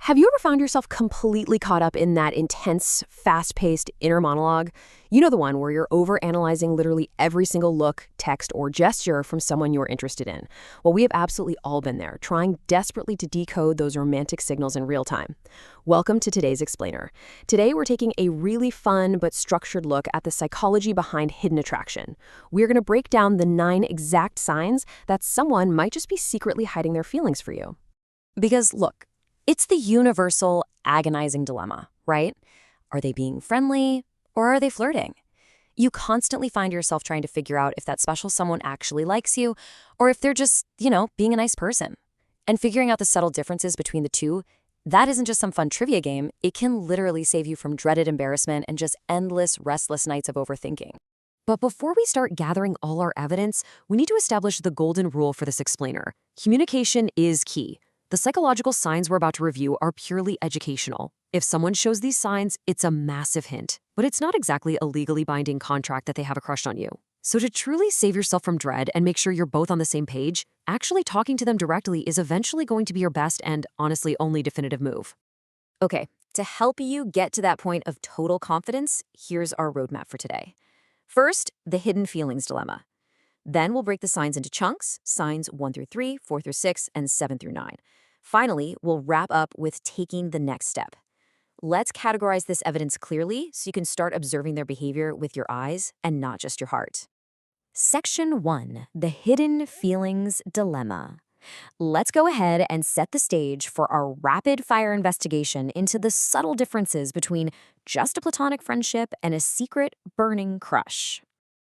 Have you ever found yourself completely caught up in that intense, fast-paced inner monologue? You know, the one where you're overanalyzing literally every single look, text, or gesture from someone you're interested in. Well, we have absolutely all been there, trying desperately to decode those romantic signals in real time. Welcome to today's Explainer. Today, we're taking a really fun but structured look at the psychology behind hidden attraction. We're going to break down the 9 exact signs that someone might just be secretly hiding their feelings for you. Because look, it's the universal, agonizing dilemma, right? Are they being friendly or are they flirting? You constantly find yourself trying to figure out if that special someone actually likes you or if they're just, being a nice person. And figuring out the subtle differences between the two, that isn't just some fun trivia game. It can literally save you from dreaded embarrassment and just endless, restless nights of overthinking. But before we start gathering all our evidence, we need to establish the golden rule for this explainer. Communication is key. The psychological signs we're about to review are purely educational. If someone shows these signs, it's a massive hint. But it's not exactly a legally binding contract that they have a crush on you. So to truly save yourself from dread and make sure you're both on the same page, actually talking to them directly is eventually going to be your best and, honestly, only definitive move. Okay, to help you get to that point of total confidence, here's our roadmap for today. First, the hidden feelings dilemma. Then we'll break the signs into chunks, signs 1 through 3, 4 through 6, and 7 through 9. Finally, we'll wrap up with taking the next step. Let's categorize this evidence clearly so you can start observing their behavior with your eyes and not just your heart. Section 1, the hidden feelings dilemma. Let's go ahead and set the stage for our rapid-fire investigation into the subtle differences between just a platonic friendship and a secret, burning crush.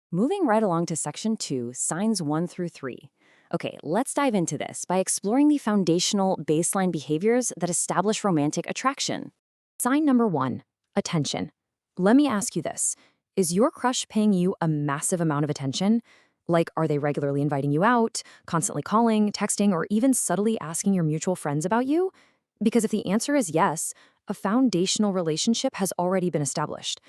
Moving right along to Section 2, signs 1 through 3. Okay, let's dive into this by exploring the foundational baseline behaviors that establish romantic attraction. Sign number 1, attention. Let me ask you this. Is your crush paying you a massive amount of attention? Like, are they regularly inviting you out, constantly calling, texting, or even subtly asking your mutual friends about you? Because if the answer is yes, a foundational relationship has already been established.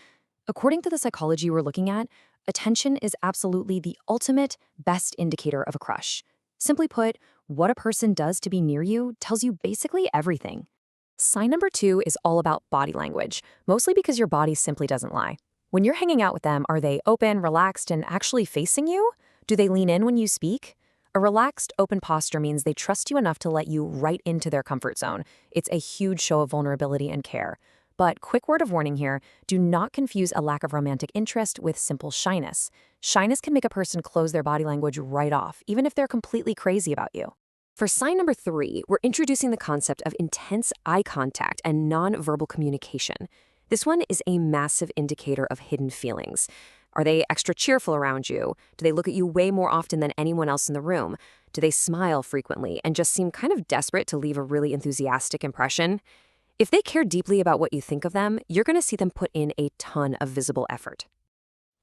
According to the psychology we're looking at, attention is absolutely the ultimate, best indicator of a crush. Simply put, what a person does to be near you tells you basically everything. Sign number 2 is all about body language, mostly because your body simply doesn't lie. When you're hanging out with them, are they open, relaxed, and actually facing you? Do they lean in when you speak? A relaxed, open posture means they trust you enough to let you right into their comfort zone. It's a huge show of vulnerability and care. But quick word of warning here, do not confuse a lack of romantic interest with simple shyness. Shyness can make a person close their body language right off, even if they're completely crazy about you. For sign number 3, we're introducing the concept of intense eye contact and nonverbal communication. This one is a massive indicator of hidden feelings. Are they extra cheerful around you? Do they look at you way more often than anyone else in the room? Do they smile frequently and just seem kind of desperate to leave a really enthusiastic impression? If they care deeply about what you think of them, you're going to see them put in a ton of visible effort.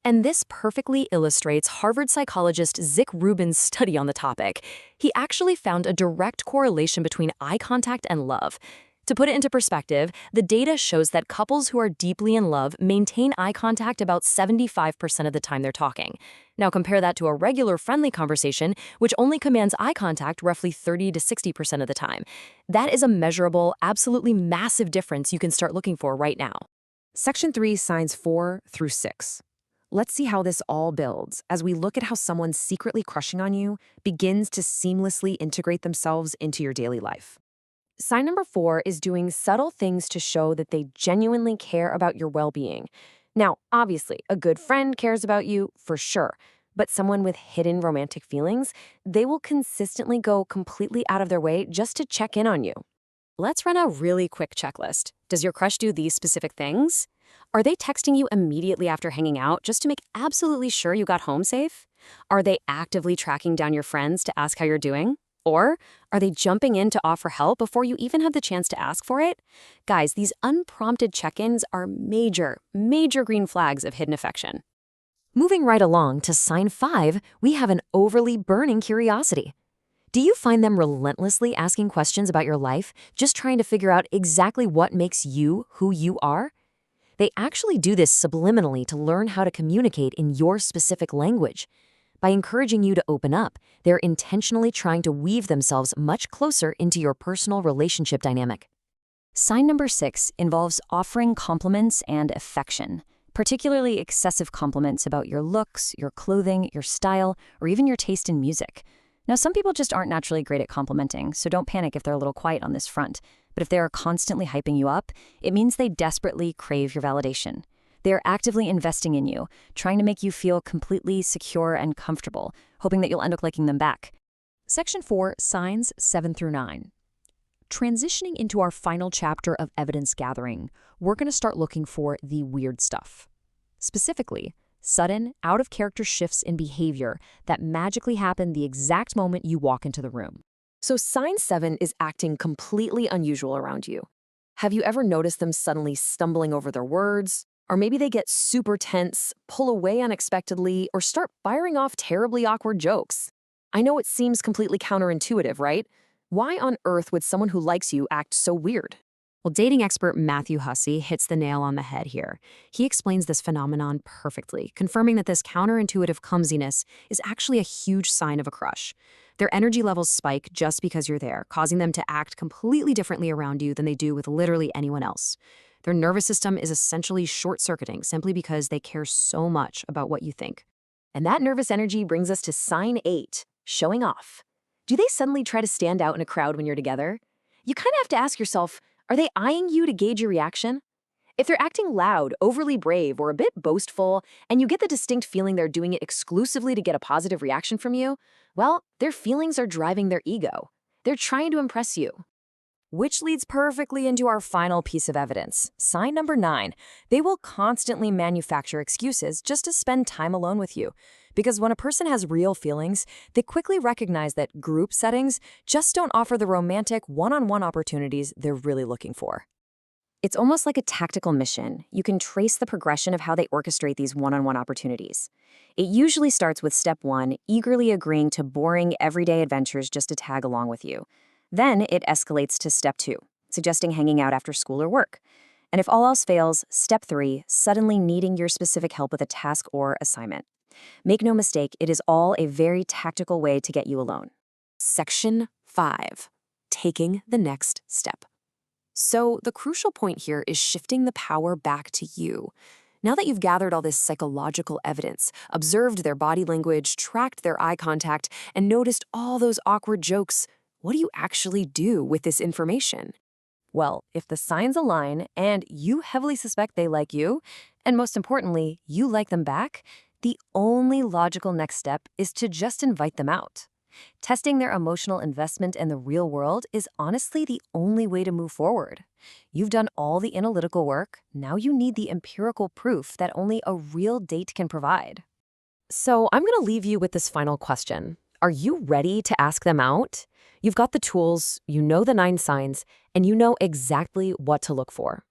And this perfectly illustrates Harvard psychologist Zick Rubin's study on the topic. He actually found a direct correlation between eye contact and love. To put it into perspective, the data shows that couples who are deeply in love maintain eye contact about 75% of the time they're talking. Now compare that to a regular friendly conversation, which only commands eye contact roughly 30 to 60% of the time. That is a measurable, absolutely massive difference you can start looking for right now. Section 3, signs 4 through 6. Let's see how this all builds as we look at how someone secretly crushing on you begins to seamlessly integrate themselves into your daily life. Sign number 4 is doing subtle things to show that they genuinely care about your well-being. Now, obviously, a good friend cares about you, for sure, but someone with hidden romantic feelings, they will consistently go completely out of their way just to check in on you. Let's run a really quick checklist. Does your crush do these specific things? Are they texting you immediately after hanging out just to make absolutely sure you got home safe? Are they actively tracking down your friends to ask how you're doing? Or are they jumping in to offer help before you even have the chance to ask for it? Guys, these unprompted check-ins are major, major green flags of hidden affection. Moving right along to sign 5, we have an overly burning curiosity. Do you find them relentlessly asking questions about your life, just trying to figure out exactly what makes you who you are? They actually do this subliminally to learn how to communicate in your specific language. By encouraging you to open up, they're intentionally trying to weave themselves much closer into your personal relationship dynamic. Sign number 6 involves offering compliments and affection, particularly excessive compliments about your looks, your clothing, your style, or even your taste in music. Now, some people just aren't naturally great at complimenting, so don't panic if they're a little quiet on this front. But if they are constantly hyping you up, it means they desperately crave your validation. They are actively investing in you, trying to make you feel completely secure and comfortable, hoping that you'll end up liking them back. Section 4, signs 7 through 9. Transitioning into our final chapter of evidence gathering, we're going to start looking for the weird stuff. Specifically, sudden, out-of-character shifts in behavior that magically happen the exact moment you walk into the room. So sign 7 is acting completely unusual around you. Have you ever noticed them suddenly stumbling over their words? Or maybe they get super tense, pull away unexpectedly, or start firing off terribly awkward jokes. I know it seems completely counterintuitive, right? Why on earth would someone who likes you act so weird? Well, dating expert Matthew Hussey hits the nail on the head here. He explains this phenomenon perfectly, confirming that this counterintuitive clumsiness is actually a huge sign of a crush. Their energy levels spike just because you're there, causing them to act completely differently around you than they do with literally anyone else. Their nervous system is essentially short-circuiting simply because they care so much about what you think. And that nervous energy brings us to sign 8, showing off. Do they suddenly try to stand out in a crowd when you're together? You kind of have to ask yourself, are they eyeing you to gauge your reaction? If they're acting loud, overly brave, or a bit boastful, and you get the distinct feeling they're doing it exclusively to get a positive reaction from you, well, their feelings are driving their ego. They're trying to impress you. Which leads perfectly into our final piece of evidence, sign number 9. They will constantly manufacture excuses just to spend time alone with you. Because when a person has real feelings, they quickly recognize that group settings just don't offer the romantic one-on-one opportunities they're really looking for. It's almost like a tactical mission. You can trace the progression of how they orchestrate these one-on-one opportunities. It usually starts with step 1, eagerly agreeing to boring, everyday adventures just to tag along with you. Then it escalates to step 2, suggesting hanging out after school or work. And if all else fails, step 3, suddenly needing your specific help with a task or assignment. Make no mistake, it is all a very tactical way to get you alone. Section 5, taking the next step. So the crucial point here is shifting the power back to you. Now that you've gathered all this psychological evidence, observed their body language, tracked their eye contact, and noticed all those awkward jokes, what do you actually do with this information? Well, if the signs align and you heavily suspect they like you, and most importantly, you like them back, the only logical next step is to just invite them out. Testing their emotional investment in the real world is honestly the only way to move forward. You've done all the analytical work, now you need the empirical proof that only a real date can provide. So I'm going to leave you with this final question. Are you ready to ask them out? You've got the tools, you know the 9 signs, and you know exactly what to look for.